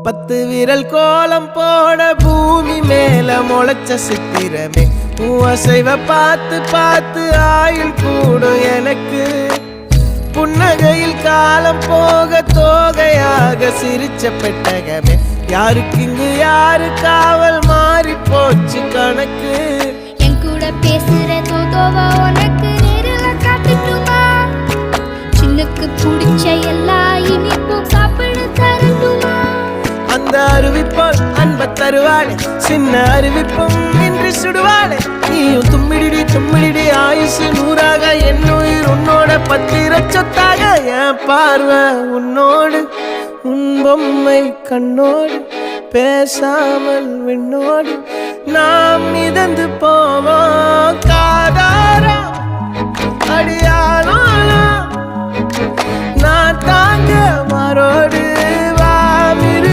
10 விரல் கோலம் போட பூமி மேல முளைச்ச சித்திரமே அசைவ பார்த்து பார்த்து ஆயுள் கூடும் எனக்கு புன்னகையில் காலம் போக தோகையாக சிரிச்ச பெட்டகமே யாருக்கு இங்கு யாரு காவல் மாறி போச்சு கணக்கு என் கூட பேசுற தோதோவா உனக்கு நேரில் காட்டுட்டுமா சின்னுக்கு பிடிச்ச எல்லா இனிப்பும் சாப்பிட தரட்டுமா அந்த அறிவிப்பால் அன்ப தருவாளே சின்ன அறிவிப்பும் இன்று சுடுவாளே நீயும் தும்மிடி ஆயுசு 100ஆக என் உயிர் உன்னோட 10 சொத்தாக என் பார்வை உன்னோடு உன் பொம்மை கண்ணோடு பேசாமல் விண்ணோடு நாம் மிதந்து போவோம் காதாரா அடியாளோ நான் தாங்க மாறோடு